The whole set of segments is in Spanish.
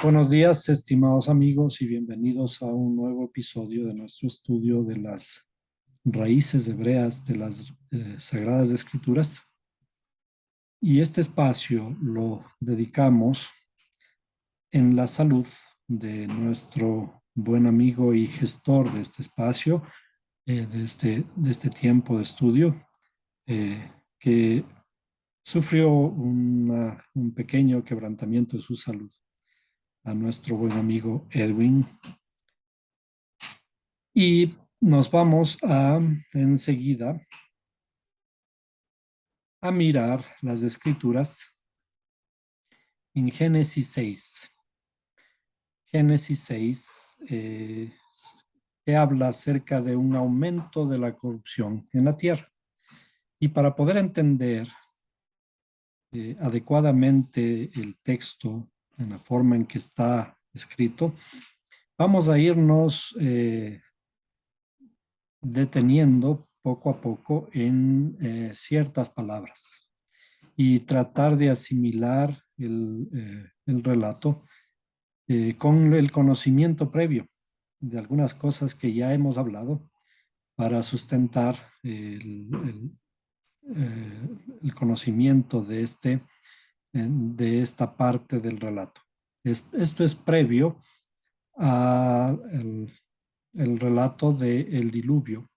Buenos días, estimados amigos, y bienvenidos a un nuevo episodio de nuestro estudio de las raíces hebreas de las Sagradas Escrituras. Y este espacio lo dedicamos en la salud de nuestro buen amigo y gestor de este espacio, de este tiempo de estudio, que sufrió un pequeño quebrantamiento de su salud, a nuestro buen amigo Edwin. Y nos vamos enseguida a mirar las escrituras en Génesis 6. Génesis 6, que habla acerca de un aumento de la corrupción en la tierra. Y para poder entender adecuadamente el texto en la forma en que está escrito, vamos a irnos deteniendo poco a poco en ciertas palabras y tratar de asimilar el relato con el conocimiento previo de algunas cosas que ya hemos hablado para sustentar el conocimiento de esta parte del relato. Esto es previo al el relato del diluvio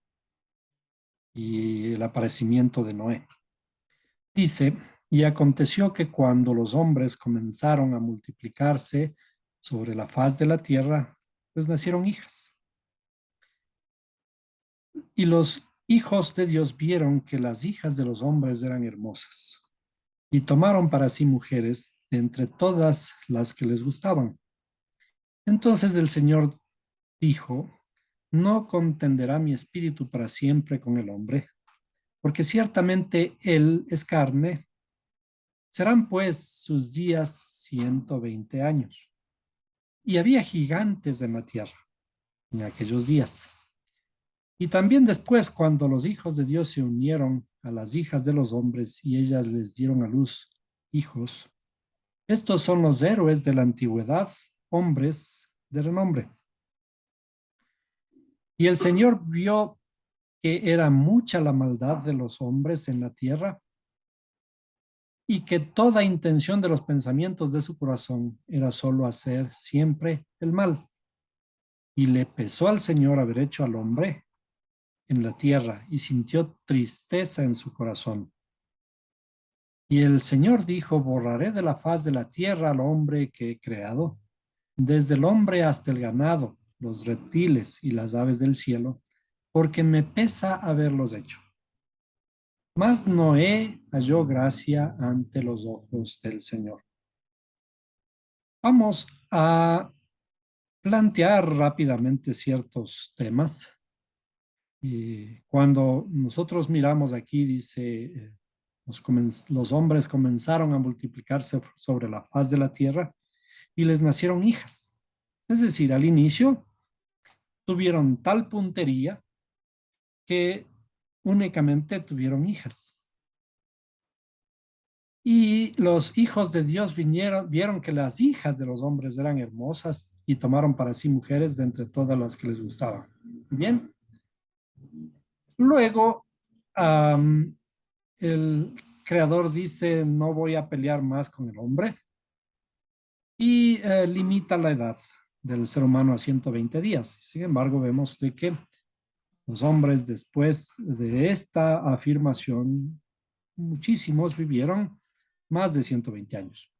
y el aparecimiento de Noé. Dice, y aconteció que cuando los hombres comenzaron a multiplicarse sobre la faz de la tierra, pues nacieron hijas. Y los hijos de Dios vieron que las hijas de los hombres eran hermosas y tomaron para sí mujeres de entre todas las que les gustaban. Entonces el Señor dijo, no contenderá mi espíritu para siempre con el hombre, porque ciertamente él es carne. Serán pues sus días 120 años. Y había gigantes en la tierra en aquellos días. Y también después, cuando los hijos de Dios se unieron a las hijas de los hombres y ellas les dieron a luz hijos, estos son los héroes de la antigüedad, hombres de renombre. Y el Señor vio que era mucha la maldad de los hombres en la tierra y que toda intención de los pensamientos de su corazón era solo hacer siempre el mal. Y le pesó al Señor haber hecho al hombre en la tierra y sintió tristeza en su corazón. Y el Señor dijo, borraré de la faz de la tierra al hombre que he creado, desde el hombre hasta el ganado, los reptiles y las aves del cielo, porque me pesa haberlos hecho. Mas Noé halló gracia ante los ojos del Señor. Vamos a plantear rápidamente ciertos temas. Y cuando nosotros miramos aquí, dice, los hombres comenzaron a multiplicarse sobre la faz de la tierra y les nacieron hijas. Es decir, al inicio tuvieron tal puntería que únicamente tuvieron hijas. Y los hijos de Dios vieron que las hijas de los hombres eran hermosas y tomaron para sí mujeres de entre todas las que les gustaban. Bien. Luego, el creador dice, no voy a pelear más con el hombre y limita la edad del ser humano a 120 días. Sin embargo, vemos de que los hombres después de esta afirmación, muchísimos vivieron más de 120 años.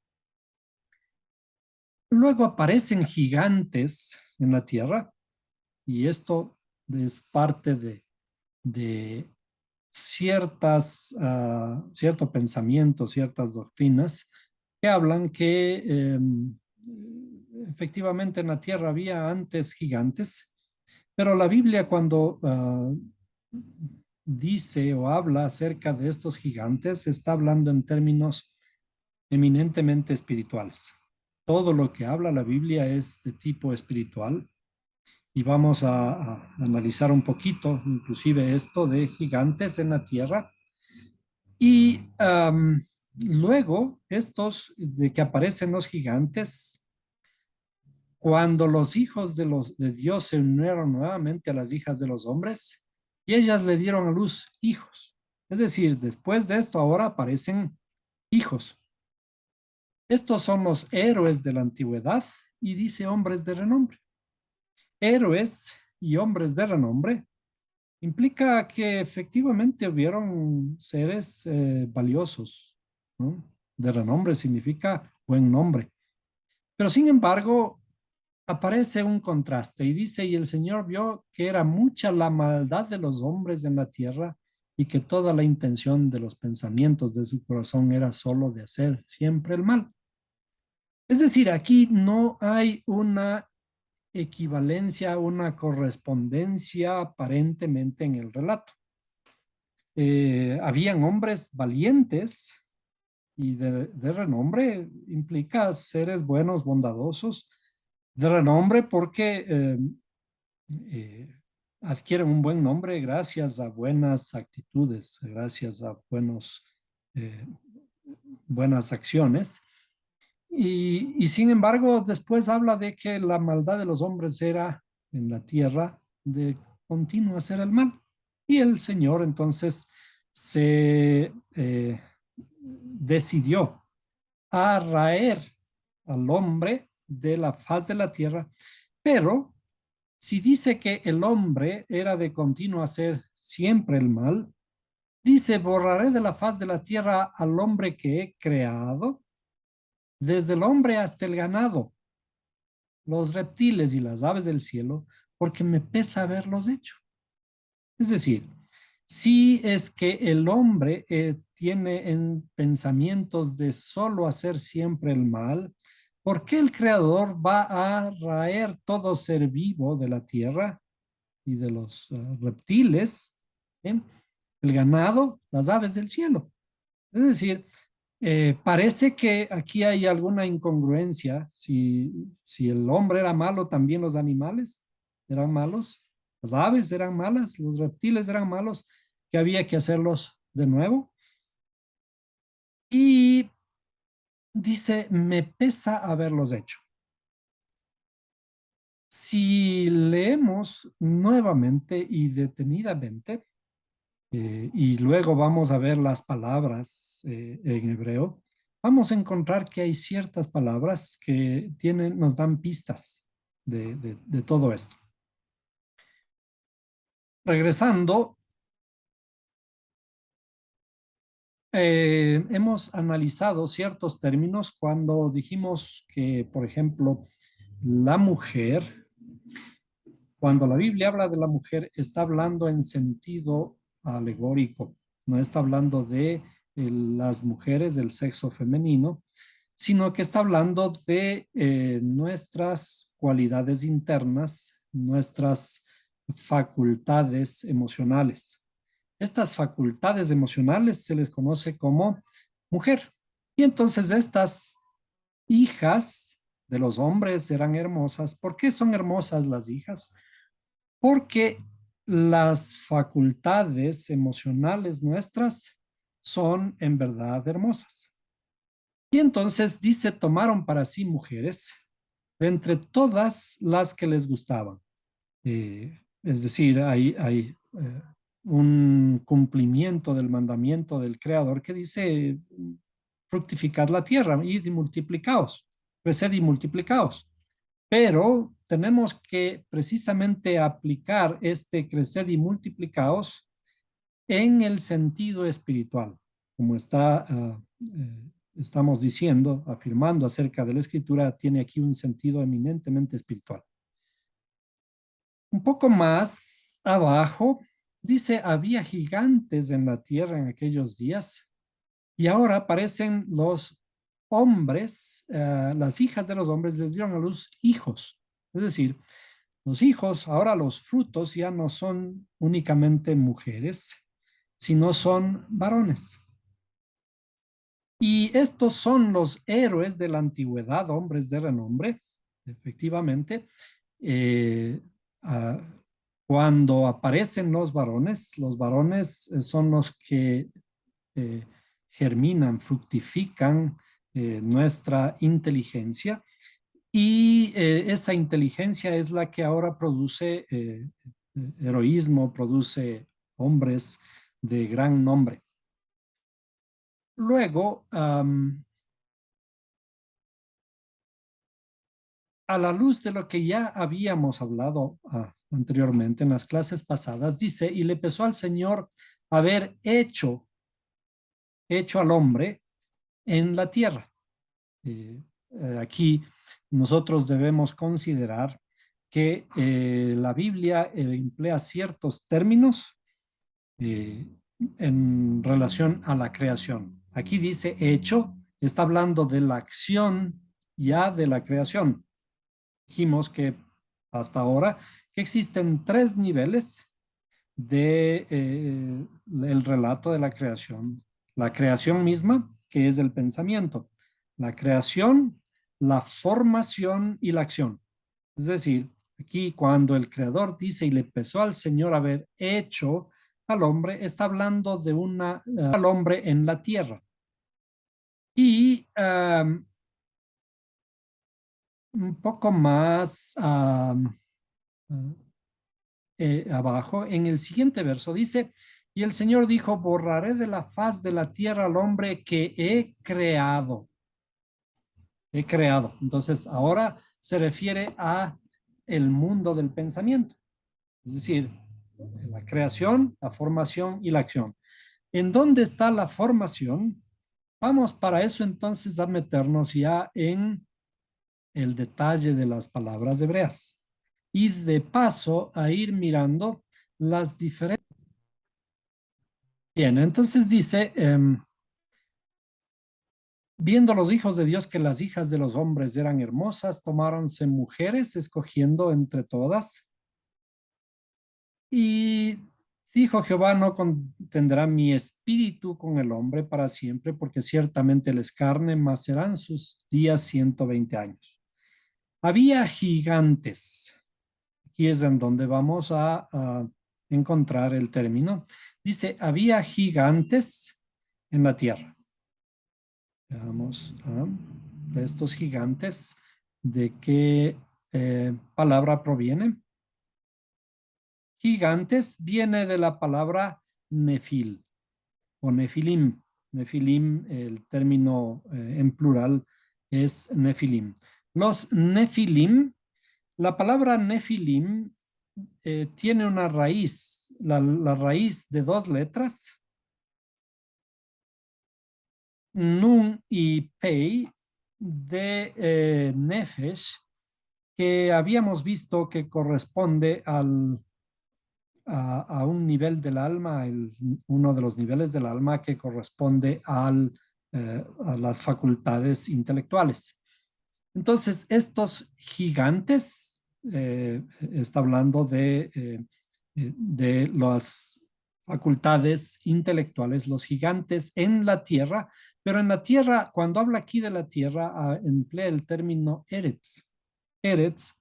Luego aparecen gigantes en la tierra y esto es parte de cierto pensamiento, ciertas doctrinas que hablan que efectivamente en la tierra había antes gigantes, pero la Biblia cuando dice o habla acerca de estos gigantes, está hablando en términos eminentemente espirituales. Todo lo que habla la Biblia es de tipo espiritual y vamos a analizar un poquito, inclusive esto de gigantes en la tierra. Y luego, estos de que aparecen los gigantes, cuando los hijos de Dios se unieron nuevamente a las hijas de los hombres y ellas le dieron a luz hijos. Es decir, después de esto ahora aparecen hijos. Estos son los héroes de la antigüedad y dice hombres de renombre. Héroes y hombres de renombre implica que efectivamente hubieron seres valiosos, ¿no? De renombre significa buen nombre. Pero sin embargo, aparece un contraste y dice, y el Señor vio que era mucha la maldad de los hombres en la tierra y que toda la intención de los pensamientos de su corazón era solo de hacer siempre el mal. Es decir, aquí no hay una equivalencia, una correspondencia aparentemente en el relato. Habían hombres valientes y de renombre, implica seres buenos, bondadosos, de renombre porque eh, adquieren un buen nombre gracias a buenas actitudes, gracias a eh, buenas acciones. Y sin embargo, después habla de que la maldad de los hombres era en la tierra de continuo hacer el mal. Y el Señor entonces se decidió a raer al hombre de la faz de la tierra, pero si dice que el hombre era de continuo hacer siempre el mal, dice, borraré de la faz de la tierra al hombre que he creado, desde el hombre hasta el ganado, los reptiles y las aves del cielo, porque me pesa haberlos hecho. Es decir, si es que el hombre tiene en pensamientos de solo hacer siempre el mal, ¿por qué el Creador va a raer todo ser vivo de la tierra y de los reptiles, ¿eh? El ganado, las aves del cielo? Es decir, parece que aquí hay alguna incongruencia. Si el hombre era malo, también los animales eran malos, las aves eran malas, los reptiles eran malos, que había que hacerlos de nuevo. Y dice, me pesa haberlos hecho. Si leemos nuevamente y detenidamente, y luego vamos a ver las palabras en hebreo, vamos a encontrar que hay ciertas palabras que nos dan pistas de todo esto. Regresando, hemos analizado ciertos términos cuando dijimos que, por ejemplo, la mujer, cuando la Biblia habla de la mujer, está hablando en sentido alegórico, no está hablando de las mujeres del sexo femenino, sino que está hablando de nuestras cualidades internas, nuestras facultades emocionales. Estas facultades emocionales se les conoce como mujer. Y entonces estas hijas de los hombres eran hermosas. ¿Por qué son hermosas las hijas? Porque las facultades emocionales nuestras son en verdad hermosas. Y entonces dice, tomaron para sí mujeres de entre todas las que les gustaban. Es decir, hay un cumplimiento del mandamiento del Creador que dice, fructificad la tierra y multiplicaos, creced y multiplicaos. Pero tenemos que precisamente aplicar este crecer y multiplicaos en el sentido espiritual, como estamos diciendo, afirmando acerca de la escritura, tiene aquí un sentido eminentemente espiritual. Un poco más abajo, dice, había gigantes en la tierra en aquellos días y ahora aparecen los hombres, las hijas de los hombres les dieron a luz hijos. Es decir, los hijos, ahora los frutos ya no son únicamente mujeres, sino son varones. Y estos son los héroes de la antigüedad, hombres de renombre, efectivamente. Eh, ah, Cuando aparecen los varones son los que eh, germinan, fructifican nuestra inteligencia Y esa inteligencia es la que ahora produce heroísmo, produce hombres de gran nombre. Luego, a la luz de lo que ya habíamos hablado anteriormente en las clases pasadas, dice, y le pesó al Señor haber hecho al hombre en la tierra. Eh, Aquí nosotros debemos considerar que la Biblia emplea ciertos términos eh, en relación a la creación. Aquí dice hecho, está hablando de la acción ya de la creación. Dijimos que hasta ahora que existen tres niveles de el relato de la creación. La creación misma, que es el pensamiento. La creación, la formación y la acción. Es decir, aquí cuando el creador dice y le pesó al Señor haber hecho al hombre, está hablando de al hombre en la tierra. Y un poco más abajo, en el siguiente verso dice, y el Señor dijo, borraré de la faz de la tierra al hombre que he creado. He creado. Entonces, ahora se refiere a el mundo del pensamiento. Es decir, la creación, la formación y la acción. ¿En dónde está la formación? Vamos para eso entonces a meternos ya en el detalle de las palabras hebreas y de paso a ir mirando las diferentes. Bien, entonces dice, viendo los hijos de Dios que las hijas de los hombres eran hermosas, tomáronse mujeres, escogiendo entre todas. Y dijo Jehová, no contendrá mi espíritu con el hombre para siempre, porque ciertamente él es carne, mas serán sus días 120 años. Había gigantes. Aquí es en donde vamos a encontrar el término. Dice, había gigantes en la tierra. Veamos de estos gigantes, ¿de qué palabra proviene? Gigantes viene de la palabra nefil o nefilim. Nefilim, el término en plural es nefilim. Los nefilim, la palabra nefilim tiene una raíz, la raíz de dos letras, nun y pei, de nefesh, que habíamos visto que corresponde a un nivel del alma, uno de los niveles del alma que corresponde a las facultades intelectuales. Entonces, estos gigantes, está hablando de las facultades intelectuales, los gigantes en la tierra, pero en la tierra, cuando habla aquí de la tierra, emplea el término Eretz. Eretz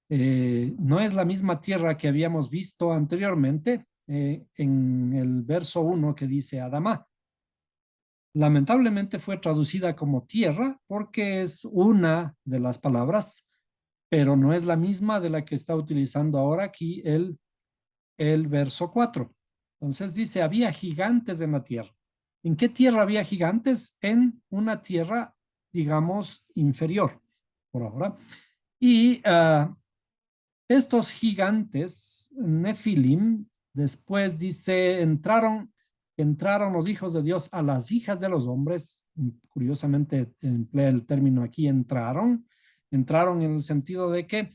no es la misma tierra que habíamos visto anteriormente en el verso 1 que dice Adamá. Lamentablemente fue traducida como tierra porque es una de las palabras, pero no es la misma de la que está utilizando ahora aquí el verso 4. Entonces dice, había gigantes en la tierra. ¿En qué tierra había gigantes? En una tierra, digamos, inferior por ahora. Y estos gigantes, Nefilim, después dice, entraron los hijos de Dios a las hijas de los hombres. Curiosamente emplea el término aquí, entraron en el sentido de que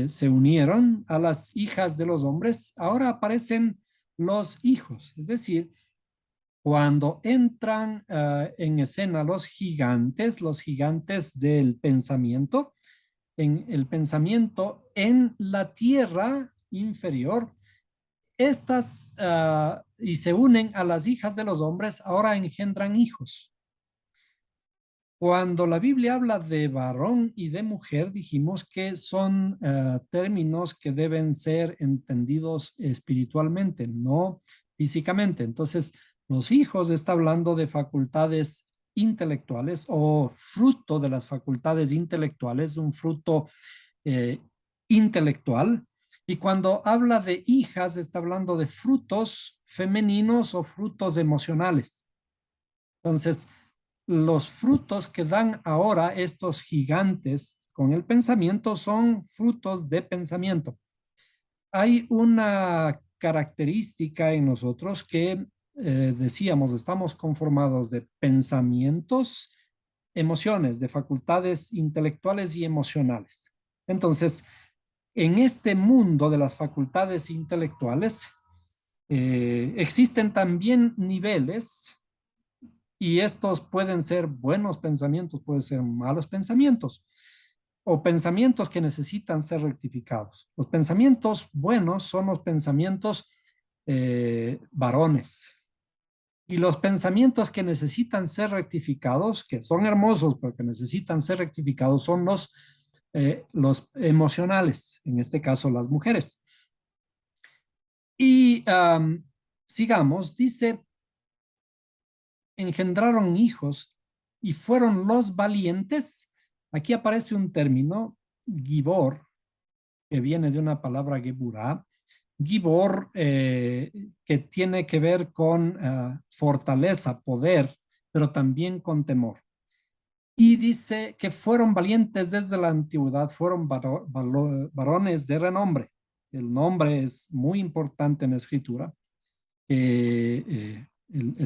se unieron a las hijas de los hombres. Ahora aparecen los hijos, es decir, cuando entran en escena los gigantes del pensamiento, en el pensamiento en la tierra inferior, estas y se unen a las hijas de los hombres, ahora engendran hijos. Cuando la Biblia habla de varón y de mujer, dijimos que son términos que deben ser entendidos espiritualmente, no físicamente. Entonces, los hijos está hablando de facultades intelectuales o fruto de las facultades intelectuales, un fruto eh, intelectual. Y cuando habla de hijas, está hablando de frutos femeninos o frutos emocionales. Entonces, los frutos que dan ahora estos gigantes con el pensamiento son frutos de pensamiento. Hay una característica en nosotros que decíamos, estamos conformados de pensamientos, emociones, de facultades intelectuales y emocionales. Entonces, en este mundo de las facultades intelectuales, existen también niveles y estos pueden ser buenos pensamientos, pueden ser malos pensamientos o pensamientos que necesitan ser rectificados. Los pensamientos buenos son los pensamientos varones. Y los pensamientos que necesitan ser rectificados, que son hermosos, pero que necesitan ser rectificados, son los emocionales, en este caso las mujeres. Y sigamos, dice, engendraron hijos y fueron los valientes. Aquí aparece un término, gibor, que viene de una palabra geburah. Gibor, que tiene que ver con fortaleza, poder, pero también con temor. Y dice que fueron valientes desde la antigüedad, fueron varones de renombre. El nombre es muy importante en la escritura. El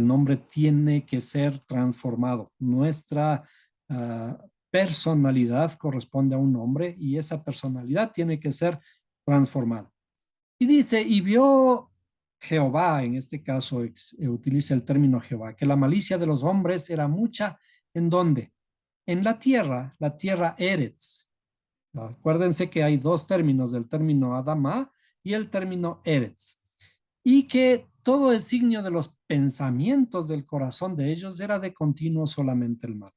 nombre tiene que ser transformado. Nuestra personalidad corresponde a un nombre y esa personalidad tiene que ser transformada. Y dice, y vio Jehová, en este caso utiliza el término Jehová, que la malicia de los hombres era mucha. ¿En dónde? En la tierra Eretz. Acuérdense que hay dos términos, el término Adama y el término Eretz. Y que todo el signo de los pensamientos del corazón de ellos era de continuo solamente el mal.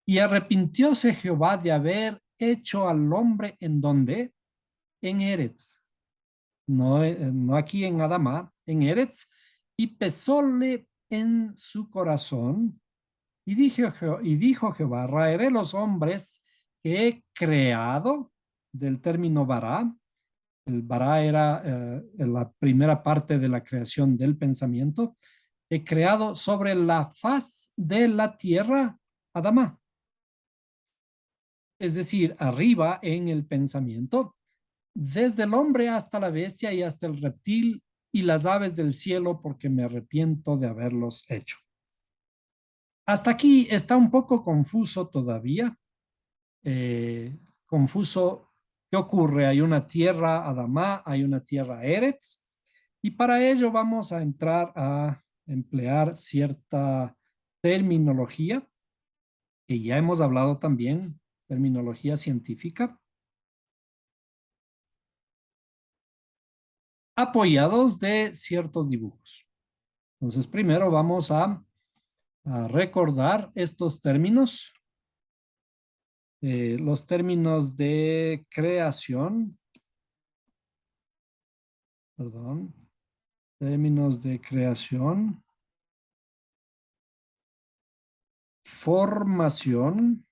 Y arrepintióse Jehová de haber hecho al hombre en donde, en Eretz, no aquí en Adama, en Eretz, y pesóle en su corazón, y dijo Jehová, raeré los hombres que he creado, del término bará. El bará era la primera parte de la creación del pensamiento. He creado sobre la faz de la tierra Adama, es decir, arriba en el pensamiento, desde el hombre hasta la bestia y hasta el reptil y las aves del cielo, porque me arrepiento de haberlos hecho. Hasta aquí está un poco confuso todavía. Confuso, ¿qué ocurre? Hay una tierra Adamá, hay una tierra Eretz, y para ello vamos a entrar a emplear cierta terminología, que ya hemos hablado también, terminología científica, apoyados de ciertos dibujos. Entonces, primero vamos a recordar estos términos, los términos de creación, perdón, términos de creación, formación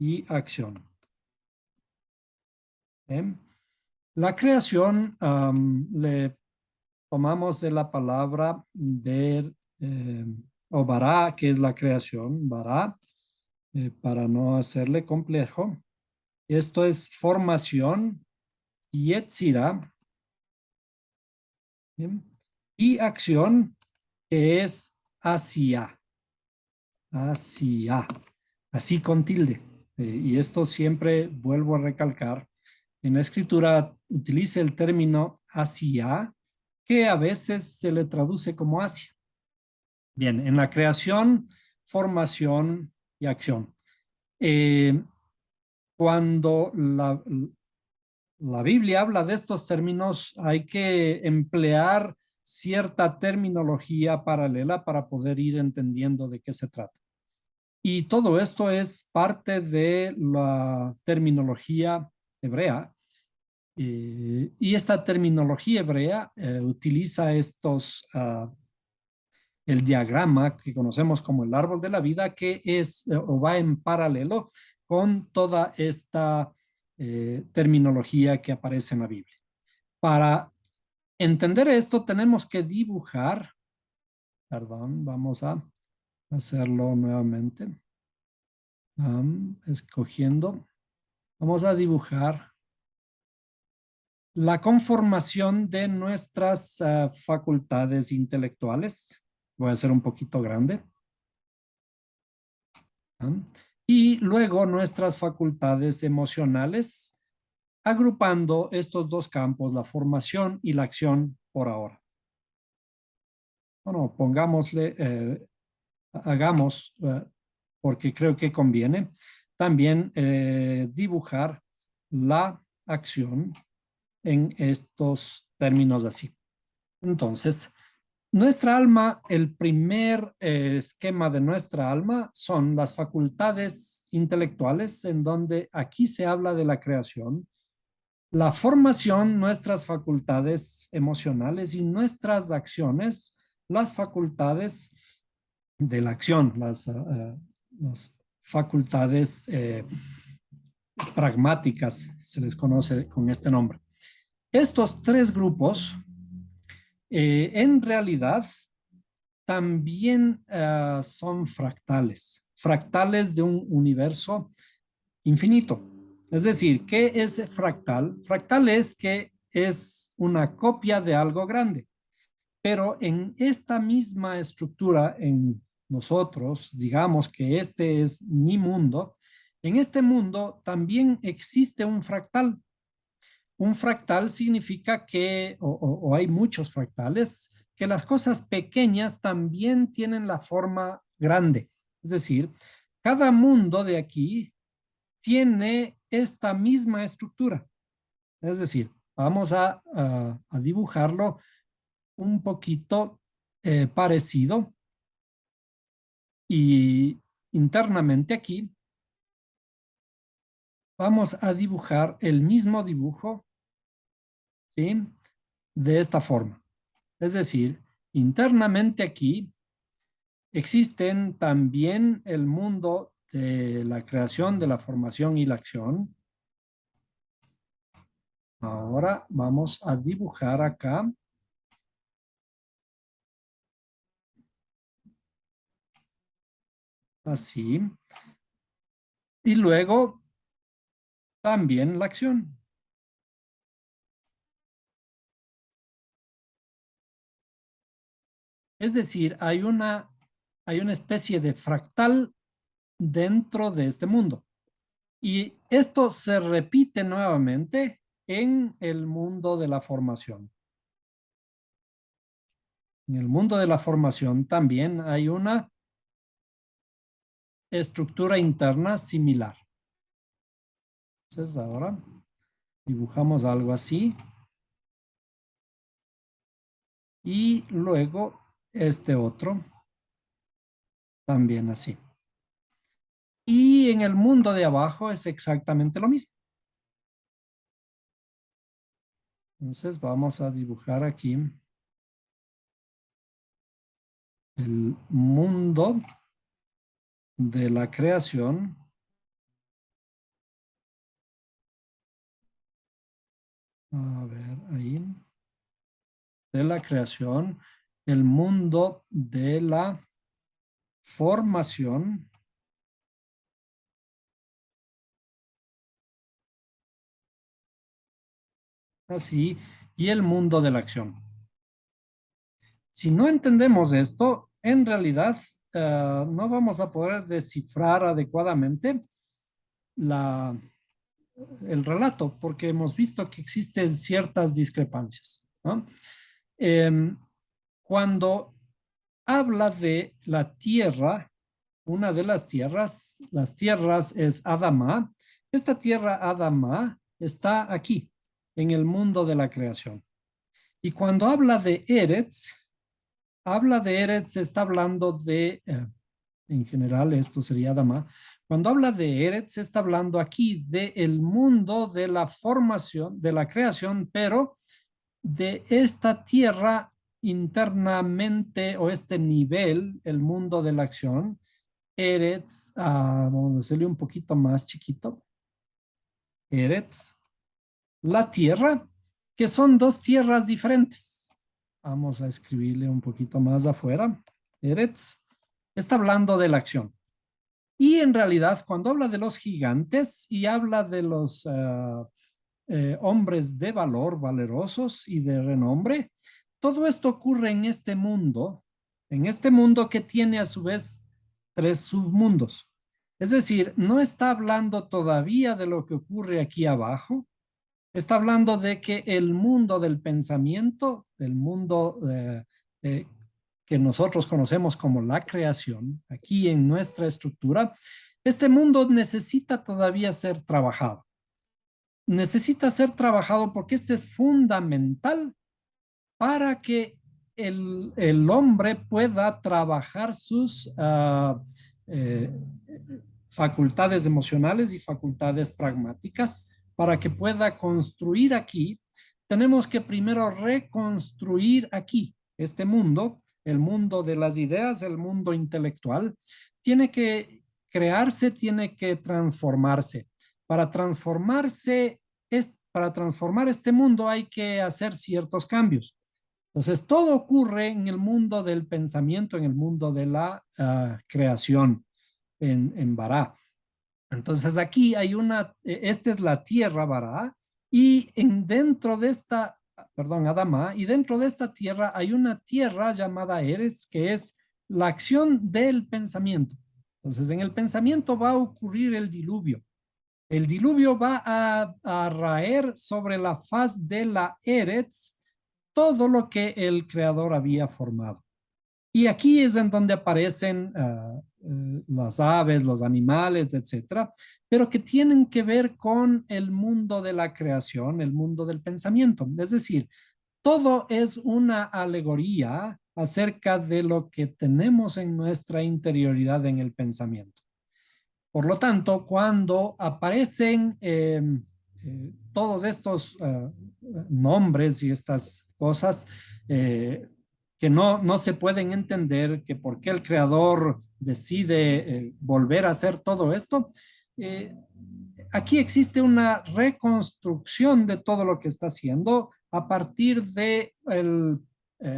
y acción. ¿Bien? La creación le tomamos de la palabra de o bará, que es la creación, bará, para no hacerle complejo. Esto es formación, yetzirah, ¿bien? Y acción, que es hacia, hacia, así con tilde. Y esto siempre vuelvo a recalcar. En la escritura utiliza el término hacia, que a veces se le traduce como hacia. Bien, en la creación, formación y acción. Cuando la Biblia habla de estos términos, hay que emplear cierta terminología paralela para poder ir entendiendo de qué se trata. Y todo esto es parte de la terminología hebrea. Y esta terminología hebrea utiliza el diagrama que conocemos como el árbol de la vida, que es o va en paralelo con toda esta terminología que aparece en la Biblia. Para entender esto tenemos que dibujar, perdón, vamos a hacerlo nuevamente, escogiendo, vamos a dibujar la conformación de nuestras facultades intelectuales. Voy a hacer un poquito grande. Y luego nuestras facultades emocionales, agrupando estos dos campos, la formación y la acción por ahora. Bueno, pongámosle, hagamos, porque creo que conviene, también dibujar la acción en estos términos así. Entonces, nuestra alma, el primer esquema de nuestra alma son las facultades intelectuales, en donde aquí se habla de la creación, la formación, nuestras facultades emocionales y nuestras acciones, las facultades de la acción, las facultades pragmáticas, se les conoce con este nombre. Estos tres grupos, en realidad, también son fractales, fractales de un universo infinito. Es decir, ¿qué es fractal? Fractal es que es una copia de algo grande, pero en esta misma estructura, en nosotros, digamos que este es mi mundo, en este mundo también existe un fractal. Un fractal significa que, o hay muchos fractales, que las cosas pequeñas también tienen la forma grande. Es decir, cada mundo de aquí tiene esta misma estructura. Es decir, vamos a dibujarlo un poquito parecido y internamente aquí vamos a dibujar el mismo dibujo, ¿sí? De esta forma. Es decir, internamente aquí existen también el mundo de la creación, de la formación y la acción. Ahora vamos a dibujar acá así. Y luego también la acción. Es decir, hay una especie de fractal dentro de este mundo. Y esto se repite nuevamente en el mundo de la formación. En el mundo de la formación también hay una estructura interna similar. Entonces ahora dibujamos algo así. Y luego este otro también así. Y en el mundo de abajo es exactamente lo mismo. Entonces vamos a dibujar aquí el mundo de la creación. A ver, ahí. De la creación, el mundo de la formación. Así, y el mundo de la acción. Si no entendemos esto, en realidad no vamos a poder descifrar adecuadamente la, el relato, porque hemos visto que existen ciertas discrepancias, ¿no? Eh, Cuando habla de la tierra, una de las tierras es Adama. Esta tierra Adama está aquí, en el mundo de la creación. Y cuando habla de Eretz, está hablando de, en general, esto sería Adama. Cuando habla de Eretz, está hablando aquí de el mundo de la formación, de la creación, pero de esta tierra internamente o este nivel, el mundo de la acción, Eretz, vamos a hacerle un poquito más chiquito, Eretz, la tierra, que son dos tierras diferentes. Vamos a escribirle un poquito más afuera. Eretz está hablando de la acción. Y en realidad, cuando habla de los gigantes y habla de los hombres de valor, valerosos y de renombre, todo esto ocurre en este mundo que tiene a su vez tres submundos. Es decir, no está hablando todavía de lo que ocurre aquí abajo, está hablando de que el mundo del pensamiento, del mundo eh, que nosotros conocemos como la creación, aquí en nuestra estructura, este mundo necesita todavía ser trabajado. Necesita ser trabajado porque este es fundamental para que el hombre pueda trabajar sus eh, facultades emocionales y facultades pragmáticas para que pueda construir aquí. Tenemos que primero reconstruir aquí este mundo, el mundo de las ideas, el mundo intelectual. Tiene que crearse, tiene que transformarse. Para transformarse, para transformar este mundo hay que hacer ciertos cambios. Entonces, todo ocurre en el mundo del pensamiento, en el mundo de la creación en Bará. Entonces, aquí hay esta es la tierra Bará, y dentro de esta, perdón, Adama, y dentro de esta tierra hay una tierra llamada Eres, que es la acción del pensamiento. Entonces, en el pensamiento va a ocurrir el diluvio. El diluvio va a raer sobre la faz de la Eretz todo lo que el creador había formado. Y aquí es en donde aparecen las aves, los animales, etcétera, pero que tienen que ver con el mundo de la creación, el mundo del pensamiento. Es decir, todo es una alegoría acerca de lo que tenemos en nuestra interioridad en el pensamiento. Por lo tanto, cuando aparecen todos estos nombres y estas cosas que no se pueden entender, que por qué el creador decide volver a hacer todo esto, eh, aquí existe una reconstrucción de todo lo que está haciendo a partir de,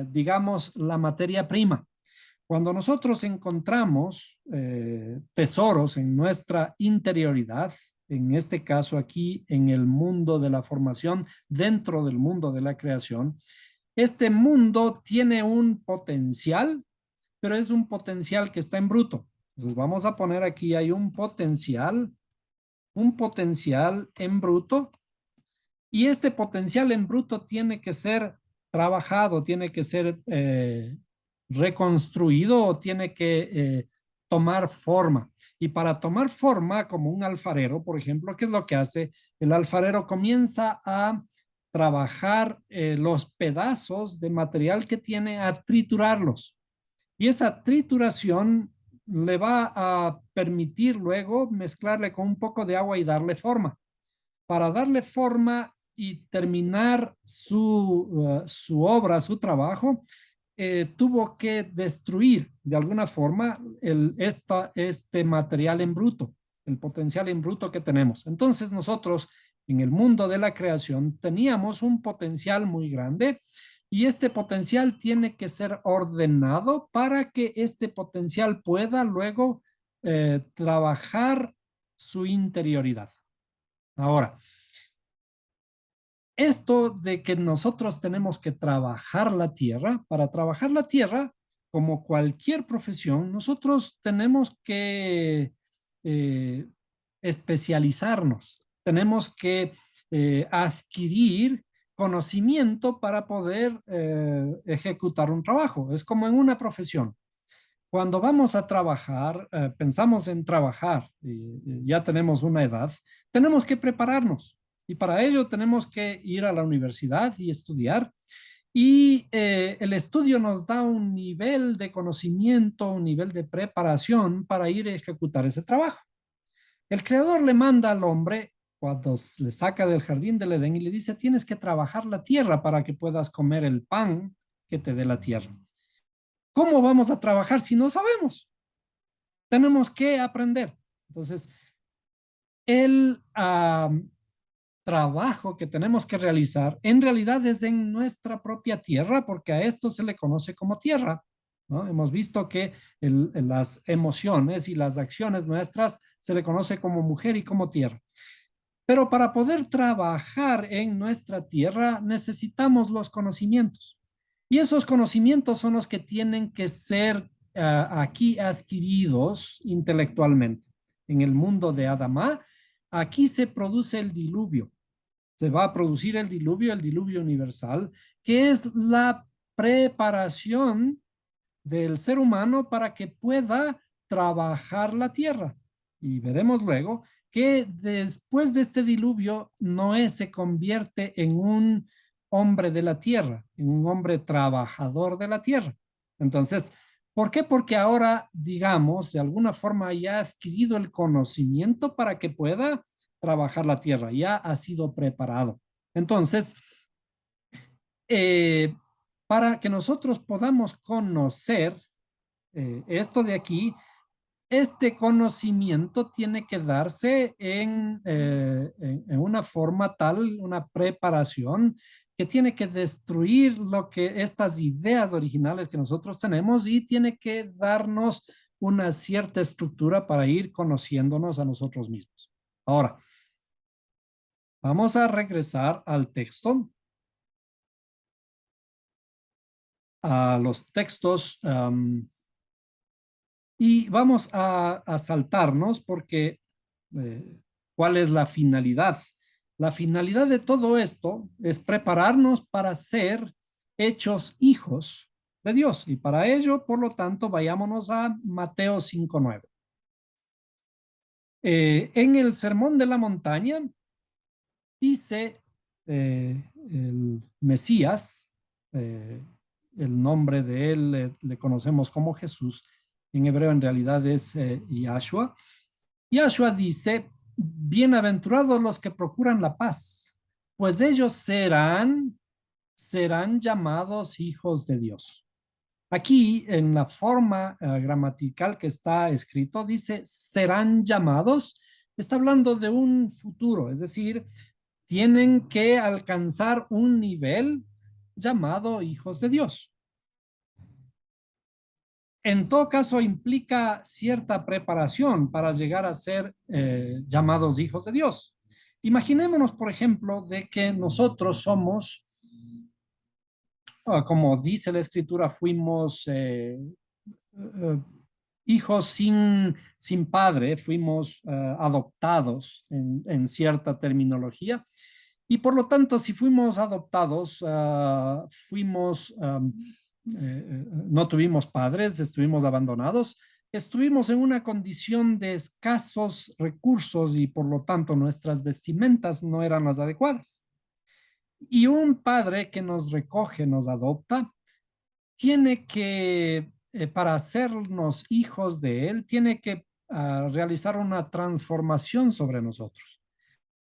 digamos, la materia prima. Cuando nosotros encontramos tesoros en nuestra interioridad, en este caso aquí en el mundo de la formación, dentro del mundo de la creación, este mundo tiene un potencial, pero es un potencial que está en bruto. Entonces vamos a poner aquí, hay un potencial en bruto, y este potencial en bruto tiene que ser trabajado, tiene que ser reconstruido o tiene que tomar forma. Y para tomar forma, como un alfarero, por ejemplo, ¿qué es lo que hace? El alfarero comienza a trabajar los pedazos de material que tiene, a triturarlos. Y esa trituración le va a permitir luego mezclarle con un poco de agua y darle forma. Para darle forma y terminar su obra, su trabajo, tuvo que destruir de alguna forma este material en bruto, el potencial en bruto que tenemos. Entonces nosotros en el mundo de la creación teníamos un potencial muy grande, y este potencial tiene que ser ordenado para que este potencial pueda luego trabajar su interioridad. Ahora, esto de que nosotros tenemos que trabajar la tierra, para trabajar la tierra, como cualquier profesión, nosotros tenemos que eh, especializarnos, tenemos que adquirir conocimiento para poder ejecutar un trabajo. Es como en una profesión. Cuando vamos a trabajar, pensamos en trabajar y ya tenemos una edad, tenemos que prepararnos, y para ello tenemos que ir a la universidad y estudiar. Y el estudio nos da un nivel de conocimiento, un nivel de preparación para ir a ejecutar ese trabajo. El creador le manda al hombre cuando le saca del jardín del Edén y le dice: tienes que trabajar la tierra para que puedas comer el pan que te dé la tierra. ¿Cómo vamos a trabajar si no sabemos? Tenemos que aprender. Entonces, el trabajo que tenemos que realizar en realidad es en nuestra propia tierra, porque a esto se le conoce como tierra, ¿no? Hemos visto que las emociones y las acciones nuestras se le conoce como mujer y como tierra. Pero para poder trabajar en nuestra tierra necesitamos los conocimientos. Y esos conocimientos son los que tienen que ser aquí adquiridos intelectualmente. En el mundo de Adamá, aquí se produce el diluvio. Se va a producir el diluvio universal, que es la preparación del ser humano para que pueda trabajar la tierra. Y veremos luego que después de este diluvio, Noé se convierte en un hombre de la tierra, en un hombre trabajador de la tierra. Entonces, ¿por qué? Porque ahora, digamos, de alguna forma ya ha adquirido el conocimiento para que pueda trabajar la tierra, ya ha sido preparado. Entonces, eh, para que nosotros podamos conocer esto de aquí, este conocimiento tiene que darse en una forma tal, una preparación que tiene que destruir lo que estas ideas originales que nosotros tenemos y tiene que darnos una cierta estructura para ir conociéndonos a nosotros mismos. Ahora, vamos a regresar al texto, a los textos y vamos a saltarnos porque ¿cuál es la finalidad? La finalidad de todo esto es prepararnos para ser hechos hijos de Dios. Y para ello, por lo tanto, vayámonos a Mateo 5:9. En el Sermón de la Montaña dice el Mesías, el nombre de él le conocemos como Jesús, en hebreo en realidad es Yahshua. Yahshua dice, bienaventurados los que procuran la paz, pues ellos serán llamados hijos de Dios. Aquí, en la forma gramatical que está escrito, dice serán llamados. Está hablando de un futuro, es decir, tienen que alcanzar un nivel llamado hijos de Dios. En todo caso, implica cierta preparación para llegar a ser llamados hijos de Dios. Imaginémonos, por ejemplo, de que nosotros somos, como dice la escritura, fuimos eh, hijos sin padre, fuimos adoptados en cierta terminología. Y por lo tanto, si fuimos adoptados, no tuvimos padres, estuvimos abandonados, estuvimos en una condición de escasos recursos y por lo tanto nuestras vestimentas no eran las adecuadas. Y un padre que nos recoge, nos adopta, tiene que, para hacernos hijos de él, tiene que realizar una transformación sobre nosotros.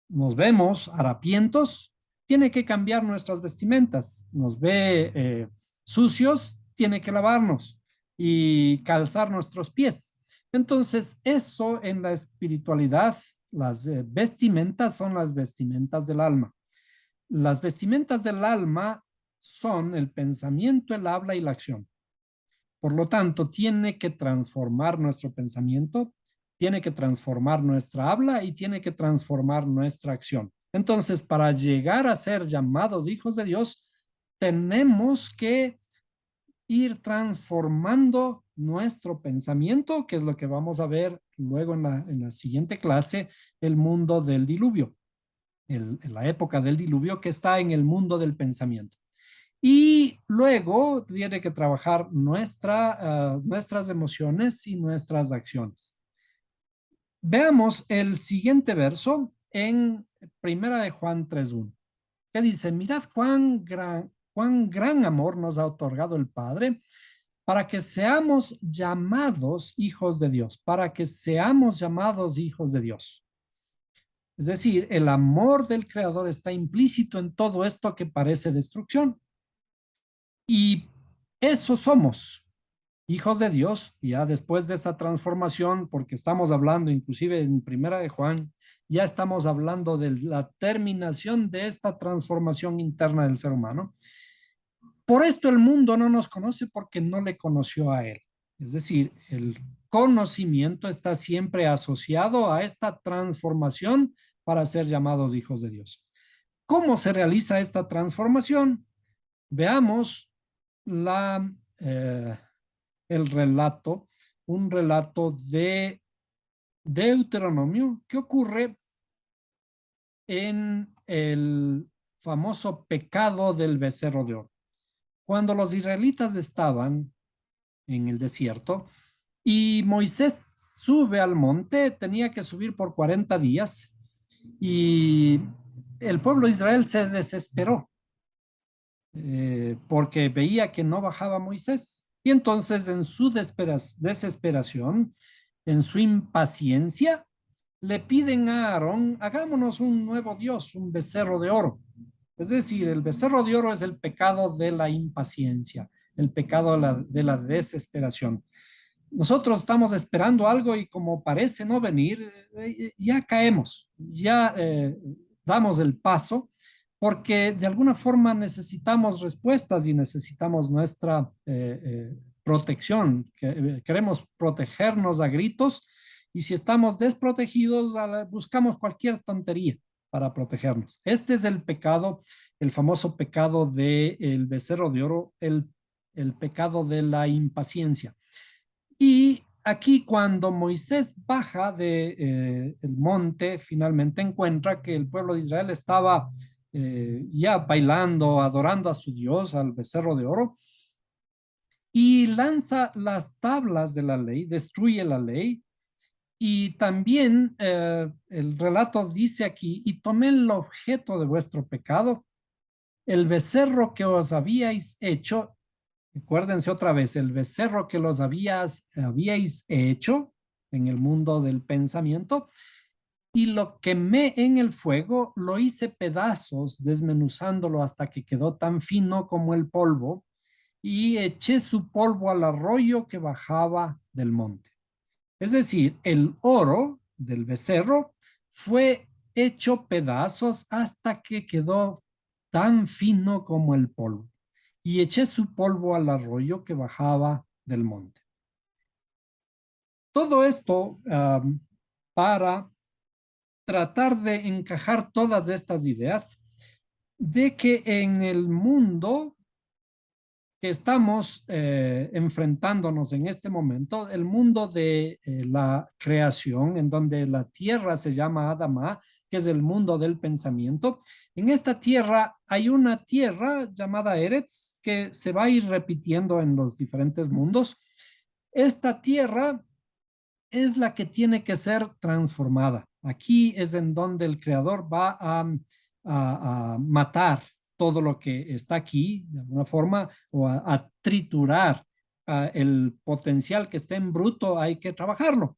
Nos vemos harapientos, tiene que cambiar nuestras vestimentas. Nos ve sucios, tiene que lavarnos y calzar nuestros pies. Entonces, eso en la espiritualidad, las vestimentas son las vestimentas del alma. Las vestimentas del alma son el pensamiento, el habla y la acción. Por lo tanto, tiene que transformar nuestro pensamiento, tiene que transformar nuestra habla y tiene que transformar nuestra acción. Entonces, para llegar a ser llamados hijos de Dios, tenemos que ir transformando nuestro pensamiento, que es lo que vamos a ver luego en la siguiente clase, el mundo del diluvio, la época del diluvio que está en el mundo del pensamiento. Y luego tiene que trabajar nuestras emociones y nuestras acciones. Veamos el siguiente verso en Primera de Juan 3:1, que dice, mirad cuán gran amor nos ha otorgado el Padre para que seamos llamados hijos de Dios, para que seamos llamados hijos de Dios. Es decir, el amor del Creador está implícito en todo esto que parece destrucción. Y Eso somos, hijos de Dios, ya después de esta transformación, porque estamos hablando, inclusive en Primera de Juan, ya estamos hablando de la terminación de esta transformación interna del ser humano. Por esto el mundo no nos conoce porque no le conoció a él. Es decir, el conocimiento está siempre asociado a esta transformación para ser llamados hijos de Dios. ¿Cómo se realiza esta transformación? Veamos la, eh, el relato, un relato de Deuteronomio que ocurre en el famoso pecado del becerro de oro. Cuando los israelitas estaban en el desierto y Moisés sube al monte, tenía que subir por 40 días y el pueblo de Israel se desesperó porque veía que no bajaba Moisés. Y entonces en su desesperación, en su impaciencia, le piden a Aarón, hagámonos un nuevo Dios, un becerro de oro. Es decir, el becerro de oro es el pecado de la impaciencia, el pecado de la desesperación. Nosotros estamos esperando algo y como parece no venir, ya caemos, ya damos el paso porque de alguna forma necesitamos respuestas y necesitamos nuestra protección. Queremos protegernos a gritos y si estamos desprotegidos, buscamos cualquier tontería para protegernos. Este es el pecado, el famoso pecado del becerro de oro, el pecado de la impaciencia. Y aquí cuando Moisés baja de, el monte, finalmente encuentra que el pueblo de Israel estaba ya bailando, adorando a su Dios, al becerro de oro, y lanza las tablas de la ley, destruye la ley. Y también el relato dice aquí, y tomé el objeto de vuestro pecado, el becerro que os habíais hecho. Acuérdense otra vez, el becerro que los habíais hecho en el mundo del pensamiento y lo quemé en el fuego, lo hice pedazos, desmenuzándolo hasta que quedó tan fino como el polvo y eché su polvo al arroyo que bajaba del monte. Es decir, el oro del becerro fue hecho pedazos hasta que quedó tan fino como el polvo y eché su polvo al arroyo que bajaba del monte. Todo esto para tratar de encajar todas estas ideas de que en el mundo que estamos enfrentándonos en este momento, el mundo de la creación, en donde la tierra se llama Adama, que es el mundo del pensamiento. En esta tierra hay una tierra llamada Eretz que se va a ir repitiendo en los diferentes mundos. Esta tierra es la que tiene que ser transformada. Aquí es en donde el creador va a matar todo lo que está aquí, de alguna forma, o a triturar el potencial que está en bruto, hay que trabajarlo.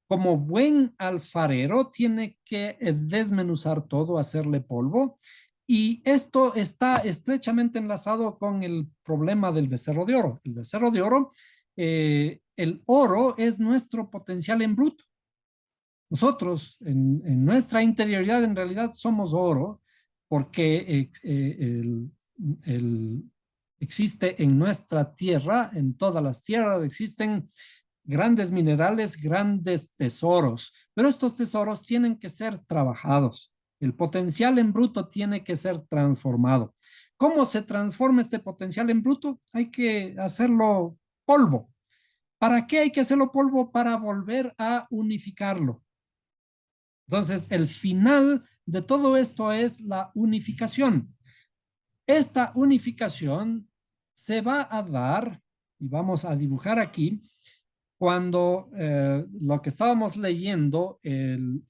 Como buen alfarero, tiene que desmenuzar todo, hacerle polvo. Y esto está estrechamente enlazado con el problema del becerro de oro. El becerro de oro, el oro es nuestro potencial en bruto. Nosotros, en nuestra interioridad, en realidad somos oro, porque el, existe en nuestra tierra, en todas las tierras, existen grandes minerales, grandes tesoros, pero estos tesoros tienen que ser trabajados. El potencial en bruto tiene que ser transformado. ¿Cómo se transforma este potencial en bruto? Hay que hacerlo polvo. ¿Para qué hay que hacerlo polvo? Para volver a unificarlo. Entonces, el final de todo esto es la unificación. Esta unificación se va a dar, y vamos a dibujar aquí, cuando lo que estábamos leyendo, el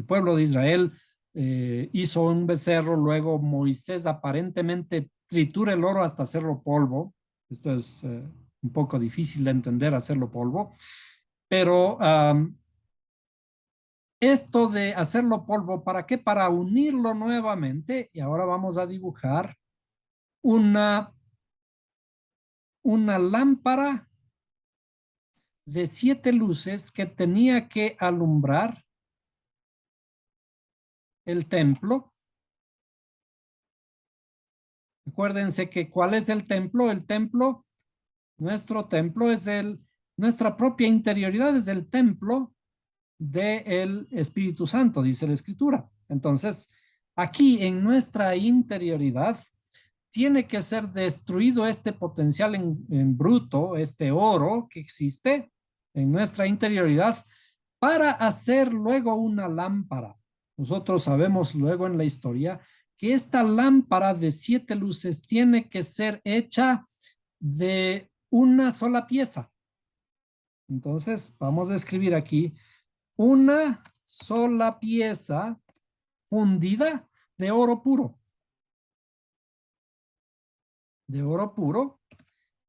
pueblo de Israel hizo un becerro, luego Moisés aparentemente tritura el oro hasta hacerlo polvo. Esto es un poco difícil de entender, hacerlo polvo, pero esto de hacerlo polvo, ¿para qué? Para unirlo nuevamente. Y ahora vamos a dibujar una una lámpara de 7 luces que tenía que alumbrar el templo. Acuérdense que ¿cuál es el templo? El templo, nuestro templo es nuestra propia interioridad, es el templo del Espíritu Santo, dice la Escritura. Entonces, aquí en nuestra interioridad tiene que ser destruido este potencial en bruto, este oro que existe en nuestra interioridad para hacer luego una lámpara. Nosotros sabemos luego en la historia que esta lámpara de 7 luces tiene que ser hecha de una sola pieza. Entonces, vamos a escribir aquí una sola pieza fundida de oro puro. De oro puro.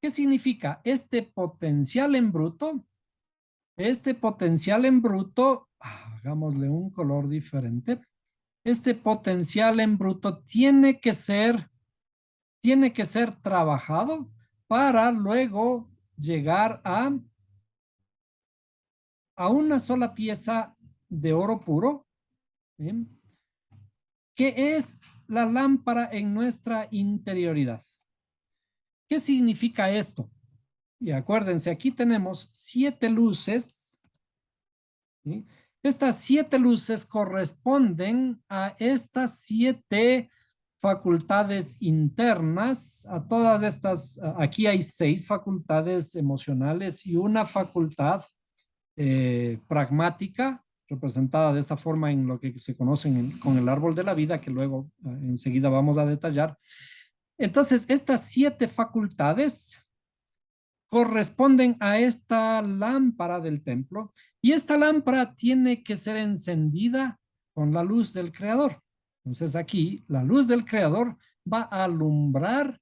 ¿Qué significa? Este potencial en bruto, hagámosle un color diferente. Este potencial en bruto tiene que ser trabajado para luego llegar a una sola pieza de oro puro, ¿sí? Que es la lámpara en nuestra interioridad. ¿Qué significa esto? Y acuérdense, aquí tenemos 7 luces, ¿sí? Estas 7 luces corresponden a estas 7 facultades internas, a todas estas, aquí hay 6 facultades emocionales y una facultad pragmática, representada de esta forma en lo que se conoce con el árbol de la vida, que luego enseguida vamos a detallar. Entonces, estas 7 facultades corresponden a esta lámpara del templo y esta lámpara tiene que ser encendida con la luz del Creador. Entonces aquí la luz del Creador va a alumbrar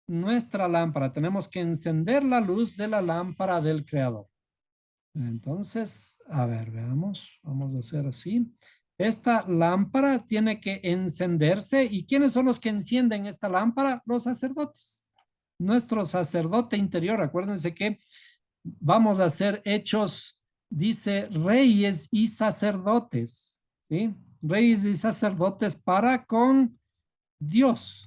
nuestra lámpara. Tenemos que encender la luz de la lámpara del Creador. Entonces, a ver, veamos. Vamos a hacer así. Esta lámpara tiene que encenderse. ¿Y quiénes son los que encienden esta lámpara? Los sacerdotes. Nuestro sacerdote interior. Acuérdense que vamos a ser hechos, dice, reyes y sacerdotes. ¿Sí? Reyes y sacerdotes para con Dios,